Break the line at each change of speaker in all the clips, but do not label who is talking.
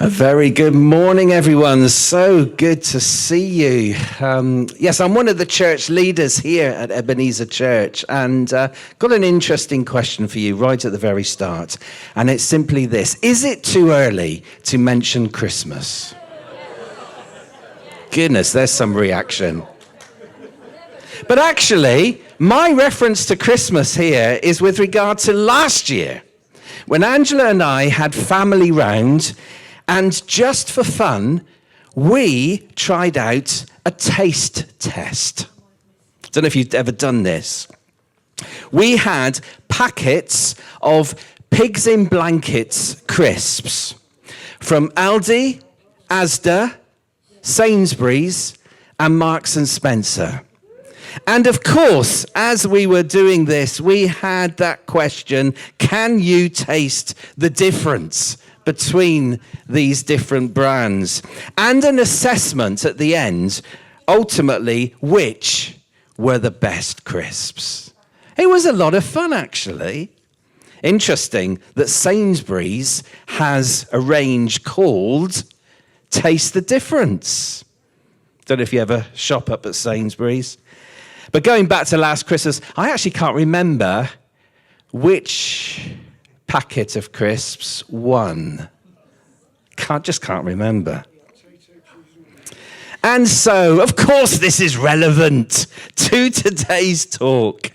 A very good morning, everyone. So good to see you. Yes, I'm one of the church leaders here at Ebenezer Church, and got an interesting question for you right at the very start. And it's simply this: is it too early to mention Christmas? Goodness, there's some reaction. But actually, my reference to Christmas here is with regard to last year, when Angela and I had family round. And just for fun, we tried out a taste test. I don't know if you've ever done this. We had packets of Pigs in Blankets crisps from Aldi, Asda, Sainsbury's, and Marks and Spencer. And of course, as we were doing this, we had that question, can you taste the difference between these different brands? And an assessment at the end, ultimately, which were the best crisps. It was a lot of fun, actually. Interesting that Sainsbury's has a range called Taste the Difference. Don't know if you ever shop up at Sainsbury's. But going back to last Christmas, I actually can't remember which packet of crisps won. Just can't remember. And so, of course, this is relevant to today's talk.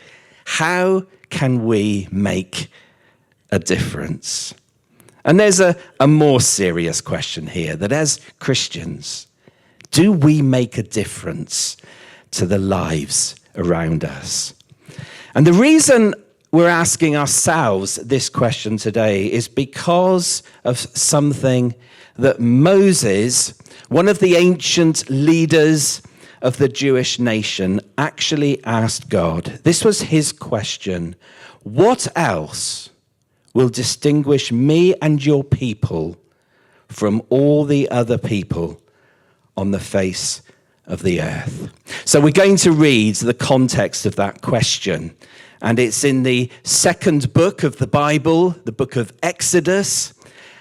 How can we make a difference? And there's a more serious question here, that as Christians, do we make a difference to the lives around us? And the reason we're asking ourselves this question today is because of something that Moses, one of the ancient leaders of the Jewish nation, actually asked God. This was his question: what else will distinguish me and your people from all the other people on the face of the earth? So we're going to read the context of that question. And it's in the second book of the Bible, the book of Exodus,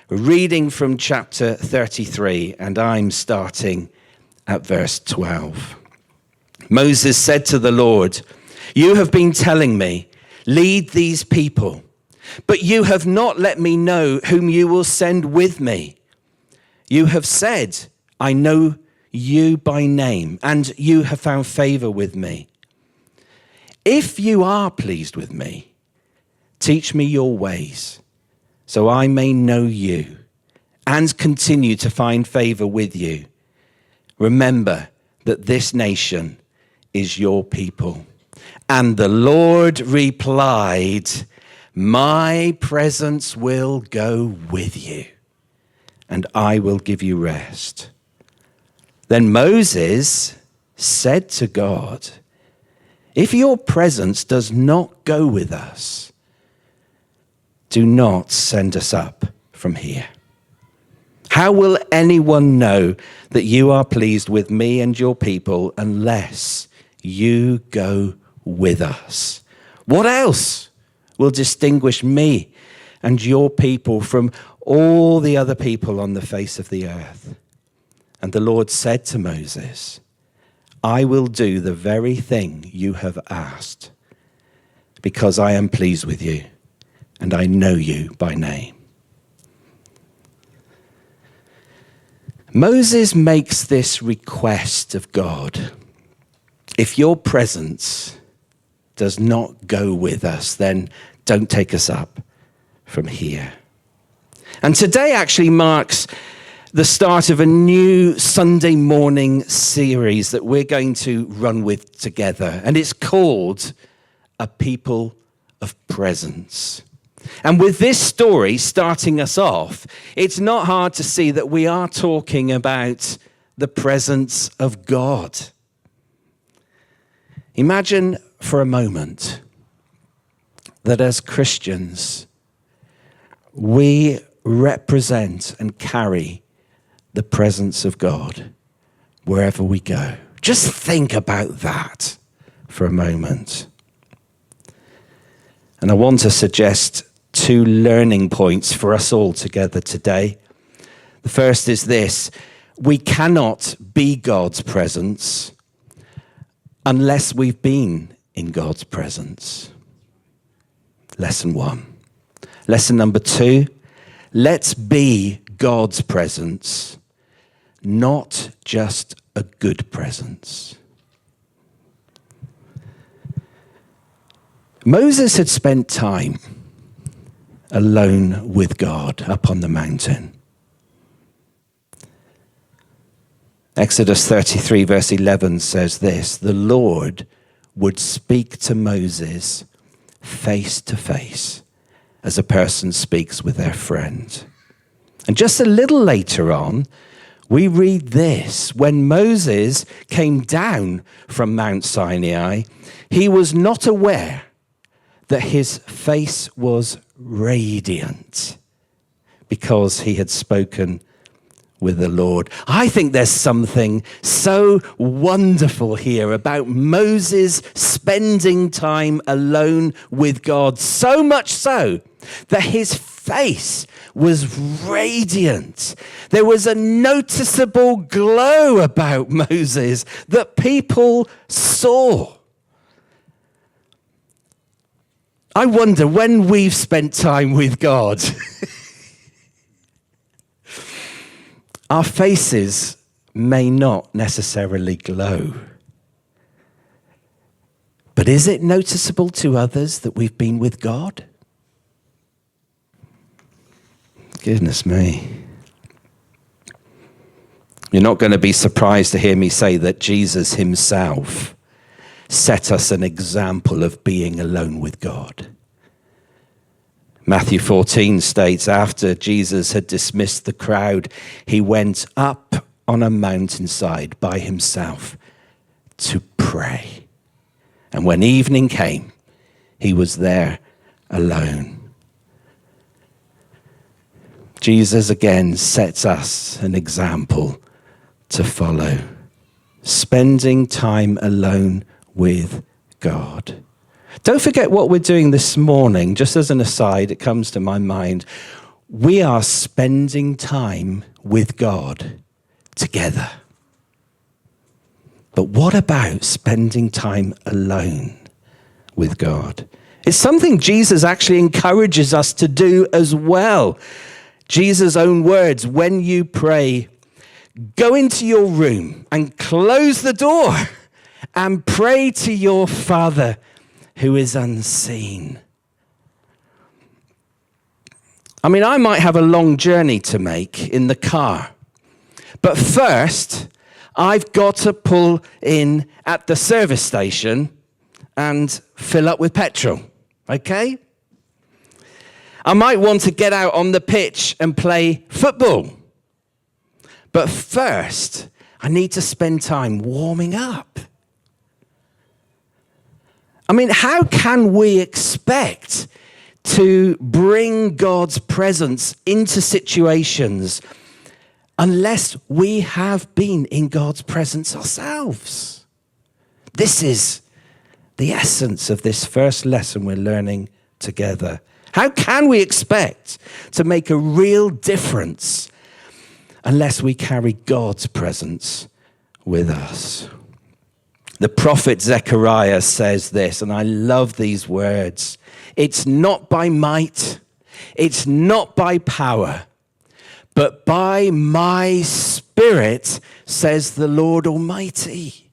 reading from chapter 33, and I'm starting at verse 12. Moses said to the Lord, "You have been telling me, lead these people, but you have not let me know whom you will send with me. You have said, I know you by name, and you have found favor with me. If you are pleased with me, teach me your ways, so I may know you and continue to find favor with you. Remember that this nation is your people." And the Lord replied, "My presence will go with you, and I will give you rest." Then Moses said to God, "If your presence does not go with us, do not send us up from here. How will anyone know that you are pleased with me and your people unless you go with us? What else will distinguish me and your people from all the other people on the face of the earth?" And the Lord said to Moses, "I will do the very thing you have asked, because I am pleased with you, and I know you by name." Moses makes this request of God: if your presence does not go with us, then don't take us up from here. And today actually marks the start of a new Sunday morning series that we're going to run with together. And it's called A People of Presence. And with this story starting us off, it's not hard to see that we are talking about the presence of God. Imagine for a moment that as Christians, we represent and carry the presence of God wherever we go. Just think about that for a moment. And I want to suggest two learning points for us all together today. The first is this: we cannot be God's presence unless we've been in God's presence. Lesson 1. Lesson number 2, let's be God's presence, not just a good presence. Moses had spent time alone with God up on the mountain. Exodus 33 verse 11 says this: the Lord would speak to Moses face to face as a person speaks with their friend. And just a little later on, we read this: when Moses came down from Mount Sinai, he was not aware that his face was radiant because he had spoken with the Lord. I think there's something so wonderful here about Moses spending time alone with God, so much so that his face was radiant. There was a noticeable glow about Moses that people saw. I wonder, when we've spent time with God, our faces may not necessarily glow. But is it noticeable to others that we've been with God? Goodness me. You're not going to be surprised to hear me say that Jesus himself set us an example of being alone with God. Matthew 14 states, after Jesus had dismissed the crowd, he went up on a mountainside by himself to pray. And when evening came, he was there alone. Jesus again sets us an example to follow, spending time alone with God. Don't forget what we're doing this morning. Just as an aside, it comes to my mind. We are spending time with God together. But what about spending time alone with God? It's something Jesus actually encourages us to do as well. Jesus' own words: when you pray, go into your room and close the door and pray to your Father who is unseen. I mean, I might have a long journey to make in the car, but first I've got to pull in at the service station and fill up with petrol, okay? I might want to get out on the pitch and play football, but first I need to spend time warming up. I mean, how can we expect to bring God's presence into situations unless we have been in God's presence ourselves? This is the essence of this first lesson we're learning together. How can we expect to make a real difference unless we carry God's presence with us? The prophet Zechariah says this, and I love these words: it's not by might, it's not by power, but by my Spirit, says the Lord Almighty.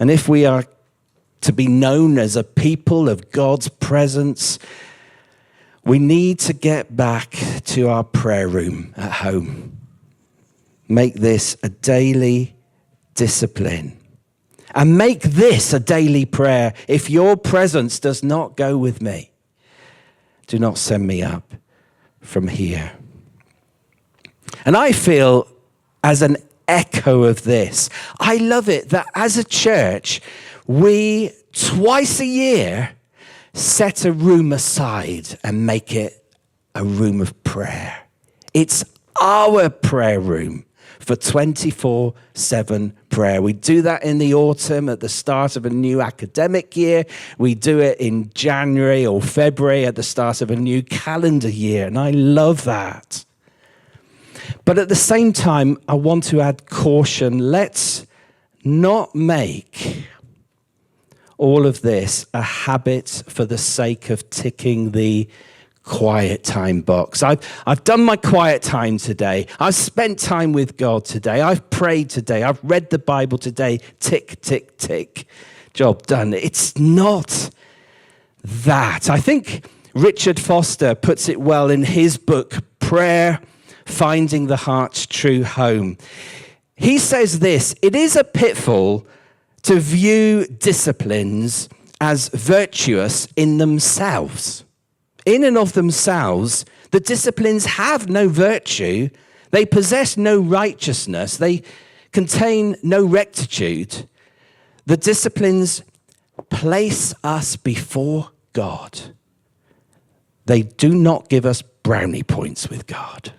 And if we are to be known as a people of God's presence, we need to get back to our prayer room at home. Make this a daily discipline. And make this a daily prayer: if your presence does not go with me, do not send me up from here. And I feel, as an echo of this, I love it that as a church, we twice a year set a room aside and make it a room of prayer. It's our prayer room for 24/7 prayer. We do that in the autumn at the start of a new academic year. We do it in January or February at the start of a new calendar year, and I love that. But at the same time, I want to add caution. Let's not make all of this a habit for the sake of ticking the quiet time box. I've done my quiet time today. I've spent time with God today. I've prayed today. I've read the Bible today. Tick, tick, tick. Job done. It's not that. I think Richard Foster puts it well in his book, Prayer, Finding the Heart's True Home. He says this: it is a pitfall to view disciplines as virtuous in themselves. In and of themselves, the disciplines have no virtue. They possess no righteousness. They contain no rectitude. The disciplines place us before God. They do not give us brownie points with God.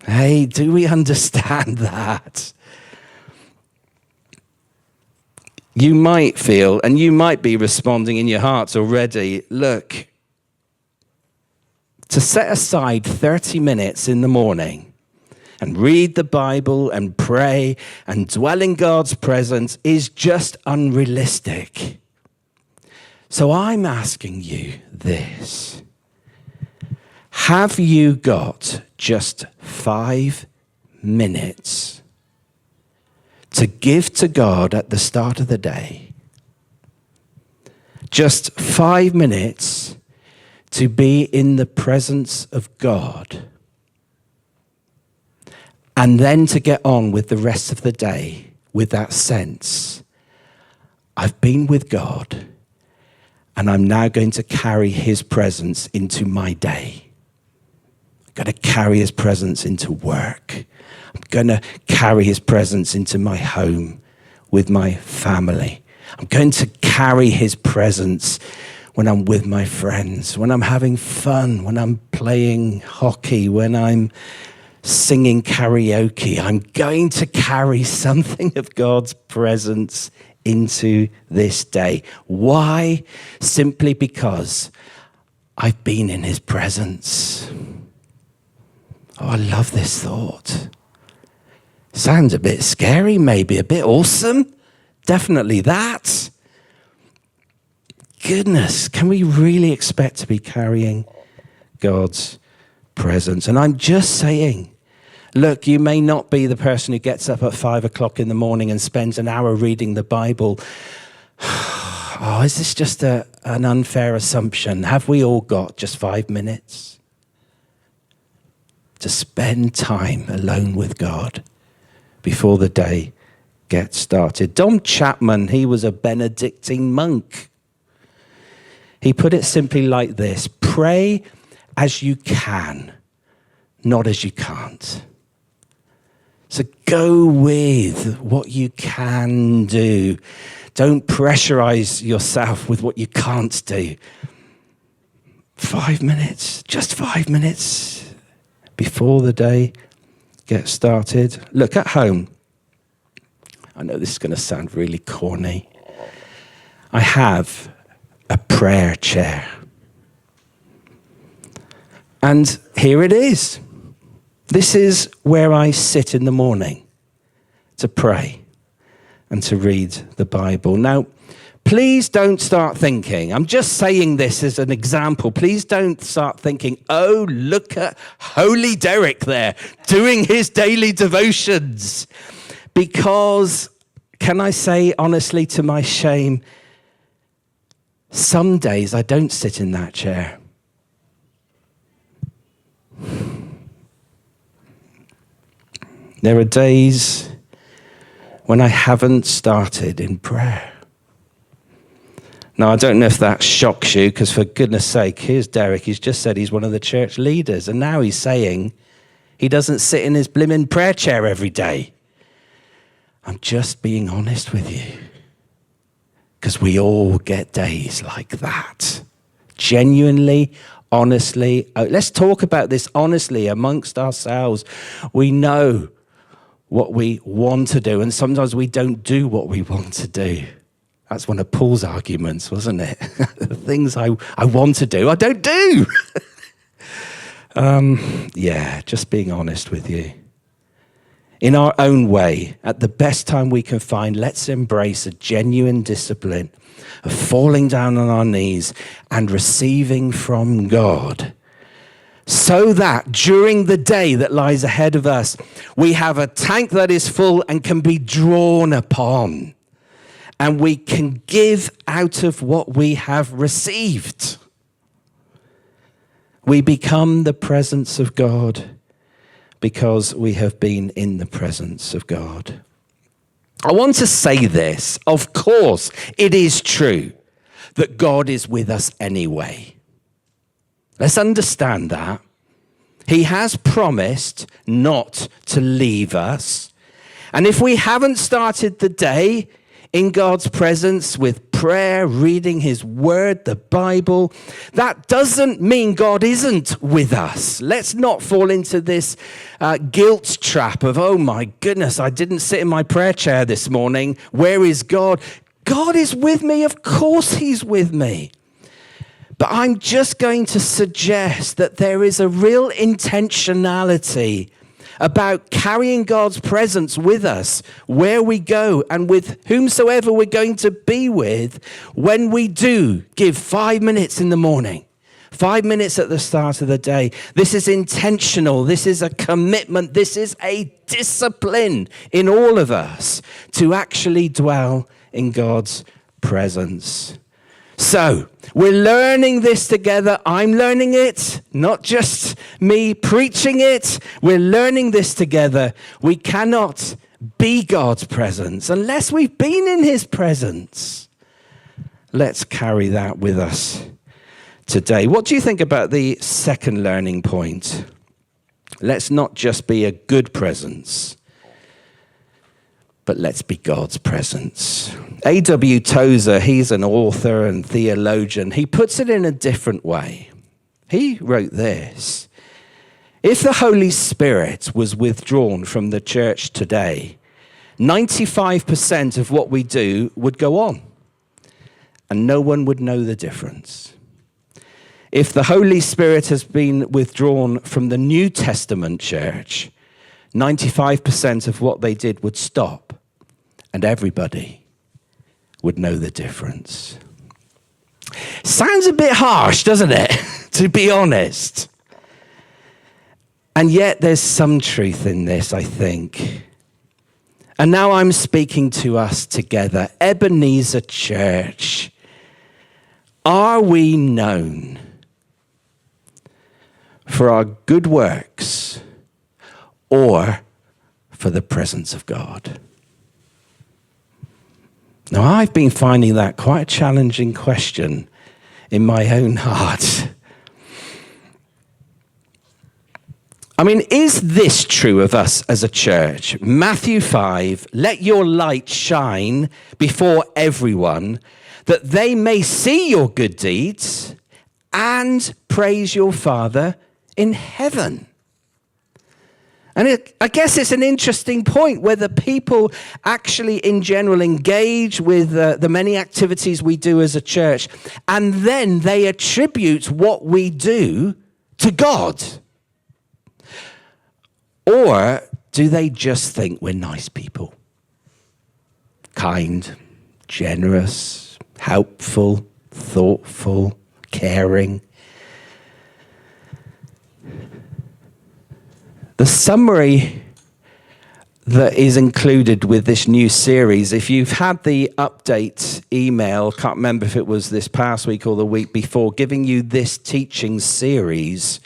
Hey, do we understand that? You might feel, and you might be responding in your hearts already, look, to set aside 30 minutes in the morning and read the Bible and pray and dwell in God's presence is just unrealistic. So I'm asking you this. Have you got just 5 minutes to give to God at the start of the day? Just 5 minutes to be in the presence of God, and then to get on with the rest of the day with that sense, I've been with God, and I'm now going to carry his presence into my day. I'm going to carry his presence into work. I'm going to carry his presence into my home with my family. I'm going to carry his presence when I'm with my friends, when I'm having fun, when I'm playing hockey, when I'm singing karaoke. I'm going to carry something of God's presence into this day. Why? Simply because I've been in his presence. Oh, I love this thought. Sounds a bit scary, maybe a bit awesome. Definitely that. Goodness, can we really expect to be carrying God's presence? And I'm just saying, look, you may not be the person who gets up at 5 o'clock in the morning and spends an hour reading the Bible. Oh, is this just an unfair assumption? Have we all got just 5 minutes to spend time alone with God before the day gets started? Dom Chapman, he was a Benedictine monk. He put it simply like this: pray as you can, not as you can't. So go with what you can do. Don't pressurize yourself with what you can't do. 5 minutes, just 5 minutes before the day gets started. Look, at home, I know this is going to sound really corny. I have a prayer chair. And here it is. This is where I sit in the morning to pray and to read the Bible. Now, please don't start thinking, I'm just saying this as an example, please don't start thinking, oh, look at Holy Derek there doing his daily devotions. Because, can I say honestly, to my shame, some days I don't sit in that chair. There are days when I haven't started in prayer. Now, I don't know if that shocks you, because for goodness sake, here's Derek. He's just said he's one of the church leaders, and now he's saying he doesn't sit in his blimmin' prayer chair every day. I'm just being honest with you, because we all get days like that. Genuinely, honestly. Let's talk about this honestly amongst ourselves. We know what we want to do, and sometimes we don't do what we want to do. That's one of Paul's arguments, wasn't it? The things I want to do, I don't do. Just being honest with you. In our own way, at the best time we can find, let's embrace a genuine discipline of falling down on our knees and receiving from God, so that during the day that lies ahead of us, we have a tank that is full and can be drawn upon, and we can give out of what we have received. We become the presence of God because we have been in the presence of God. I want to say this. Of course, it is true that God is with us anyway. Let's understand that. He has promised not to leave us. And if we haven't started the day in God's presence with prayer, reading his word, the Bible, that doesn't mean God isn't with us. Let's not fall into this guilt trap of, oh my goodness, I didn't sit in my prayer chair this morning. Where is God? God is with me. Of course he's with me. But I'm just going to suggest that there is a real intentionality about carrying God's presence with us where we go and with whomsoever we're going to be with when we do give 5 minutes in the morning, 5 minutes at the start of the day. This is intentional. This is a commitment. This is a discipline in all of us to actually dwell in God's presence. So, we're learning this together. I'm learning it, not just me preaching it. We're learning this together. We cannot be God's presence unless we've been in his presence. Let's carry that with us today. What do you think about the second learning point? Let's not just be a good presence, but let's be God's presence. A.W. Tozer, he's an author and theologian. He puts it in a different way. He wrote this: if the Holy Spirit was withdrawn from the church today, 95% of what we do would go on, and no one would know the difference. If the Holy Spirit has been withdrawn from the New Testament church, 95% of what they did would stop, and everybody would know the difference. Sounds a bit harsh, doesn't it? To be honest. And yet there's some truth in this, I think. And now I'm speaking to us together. Ebenezer Church, are we known for our good works or for the presence of God? Now, I've been finding that quite a challenging question in my own heart. I mean, is this true of us as a church? Matthew 5, let your light shine before everyone, that they may see your good deeds and praise your Father in heaven. And I guess it's an interesting point whether people actually in general engage with the many activities we do as a church, and then they attribute what we do to God. Or do they just think we're nice people? Kind, generous, helpful, thoughtful, caring. The summary that is included with this new series, if you've had the update email, can't remember if it was this past week or the week before, giving you this teaching series,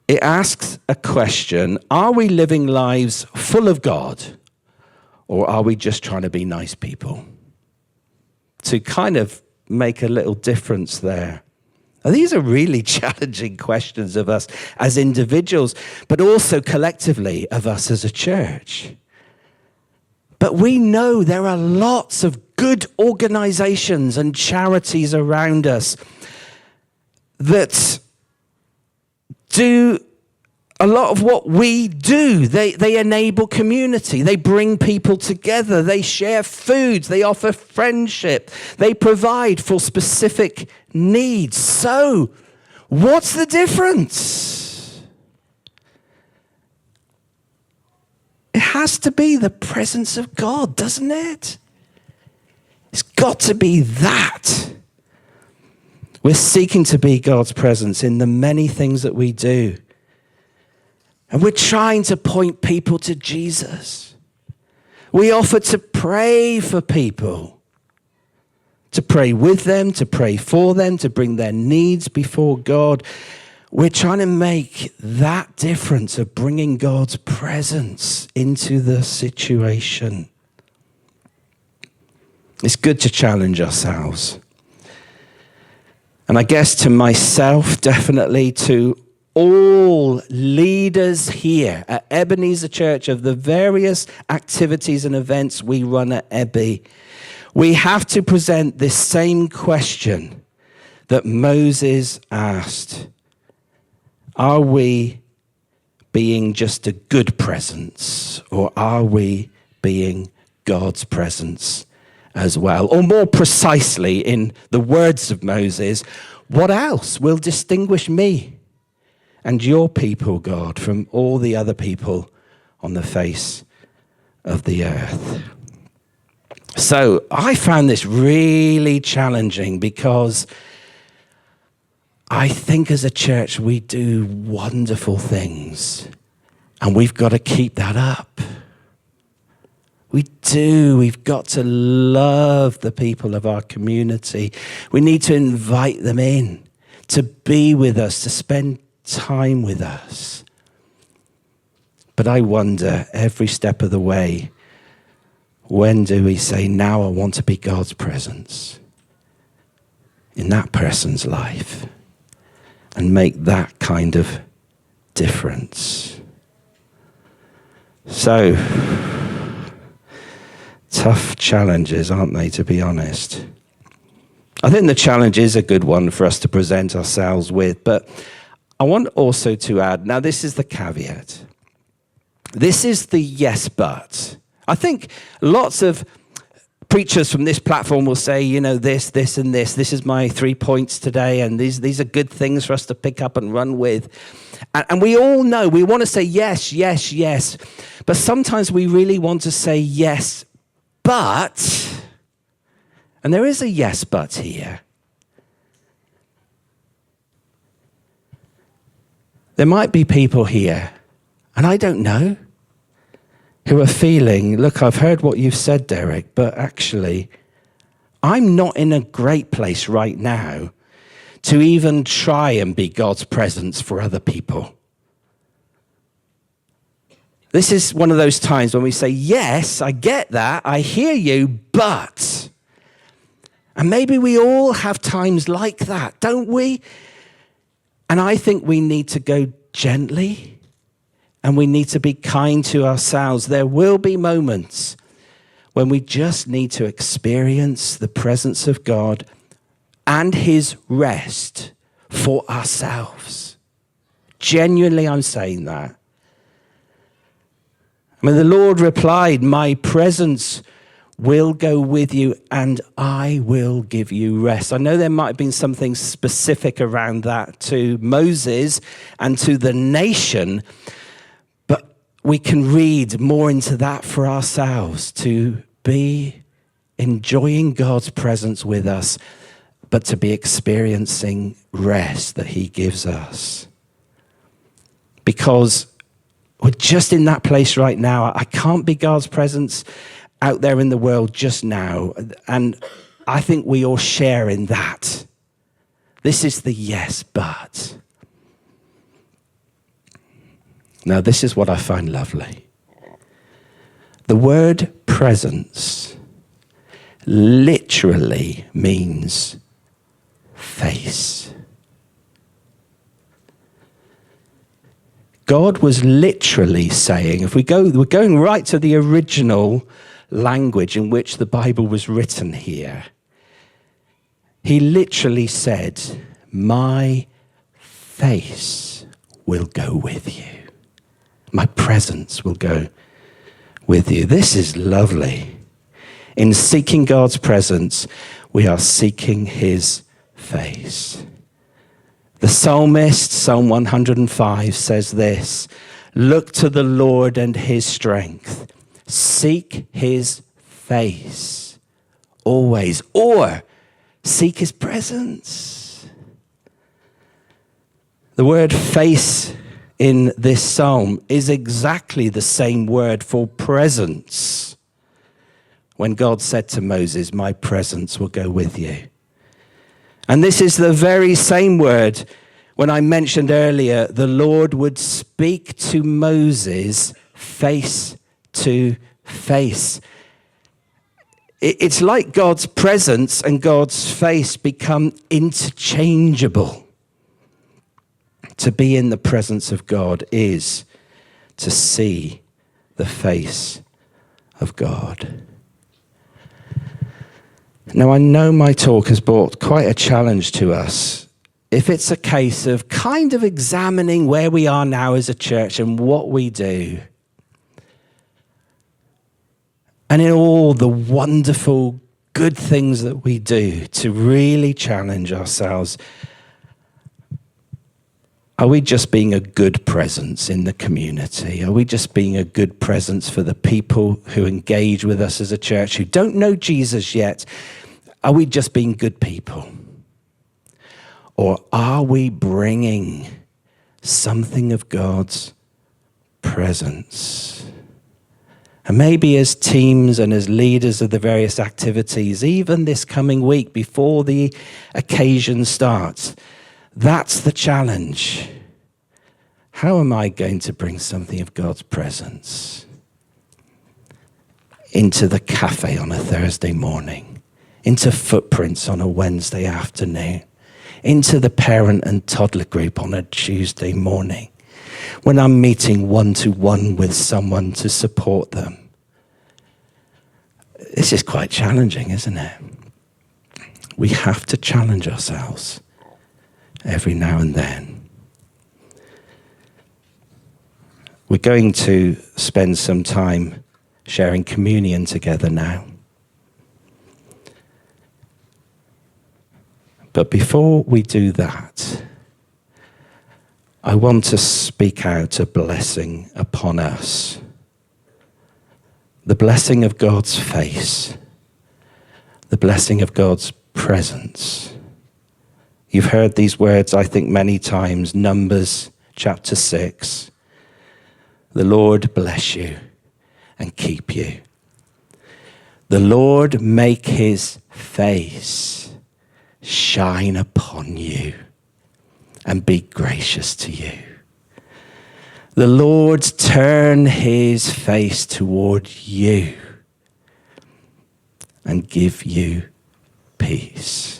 it asks a question: are we living lives full of God, or are we just trying to be nice people? To kind of make a little difference there. Now, these are really challenging questions of us as individuals, but also collectively of us as a church. But we know there are lots of good organizations and charities around us that do a lot of what we do. They enable community. They bring people together. They share foods. They offer friendship. They provide for specific needs. So, what's the difference? It has to be the presence of God, doesn't it? It's got to be that. We're seeking to be God's presence in the many things that we do. And we're trying to point people to Jesus. We offer to pray for people, to pray with them, to pray for them, to bring their needs before God. We're trying to make that difference of bringing God's presence into the situation. It's good to challenge ourselves. And I guess to myself, definitely to all leaders here at Ebenezer Church of the various activities and events we run at Ebby, we have to present this same question that Moses asked. Are we being just a good presence, or are we being God's presence as well? Or more precisely, in the words of Moses, what else will distinguish me and your people, God, from all the other people on the face of the earth? So I found this really challenging because I think as a church we do wonderful things and we've got to keep that up. We do. We've got to love the people of our community. We need to invite them in to be with us, to spend time with us. But I wonder every step of the way, when do we say, now I want to be God's presence in that person's life and make that kind of difference? So, tough challenges, aren't they, to be honest? I think the challenge is a good one for us to present ourselves with, but I want also to add, now this is the caveat. This is the yes, but. I think lots of preachers from this platform will say, you know, this, and this. This is my 3 points today, and these are good things for us to pick up and run with. And we all know, we want to say yes, yes, yes. But sometimes we really want to say yes, but. And there is a yes, but here. There might be people here, and I don't know, who are feeling, look, I've heard what you've said, Derek, but actually, I'm not in a great place right now to even try and be God's presence for other people. This is one of those times when we say, yes, I get that, I hear you, but. And maybe we all have times like that, don't we? And I think we need to go gently. And we need to be kind to ourselves. There will be moments when we just need to experience the presence of God and his rest for ourselves. Genuinely, I'm saying that. I mean, the Lord replied, my presence will go with you and I will give you rest. I know there might have been something specific around that to Moses and to the nation, we can read more into that for ourselves, to be enjoying God's presence with us, but to be experiencing rest that he gives us. Because we're just in that place right now. I can't be God's presence out there in the world just now. And I think we all share in that. This is the yes, but. Now, this is what I find lovely. The word presence literally means face. God was literally saying, we're going right to the original language in which the Bible was written here. He literally said, my face will go with you. My presence will go with you. This is lovely. In seeking God's presence, we are seeking his face. The psalmist, Psalm 105, says this: look to the Lord and his strength. Seek his face always, or seek his presence. The word face in this psalm is exactly the same word for presence. When God said to Moses, my presence will go with you. And this is the very same word when I mentioned earlier, the Lord would speak to Moses face to face. It's like God's presence and God's face become interchangeable. To be in the presence of God is to see the face of God. Now, I know my talk has brought quite a challenge to us. If it's a case of kind of examining where we are now as a church and what we do, and in all the wonderful good things that we do, to really challenge ourselves, are we just being a good presence in the community? Are we just being a good presence for the people who engage with us as a church who don't know Jesus yet? Are we just being good people? Or are we bringing something of God's presence? And maybe as teams and as leaders of the various activities, even this coming week before the occasion starts, that's the challenge. How am I going to bring something of God's presence into the cafe on a Thursday morning, into Footprints on a Wednesday afternoon, into the parent and toddler group on a Tuesday morning, when I'm meeting one-to-one with someone to support them? This is quite challenging, isn't it? We have to challenge ourselves every now and then. We're going to spend some time sharing communion together now. But before we do that, I want to speak out a blessing upon us. The blessing of God's face. The blessing of God's presence. You've heard these words, I think, many times. Numbers chapter 6. The Lord bless you and keep you. The Lord make his face shine upon you and be gracious to you. The Lord turn his face toward you and give you peace.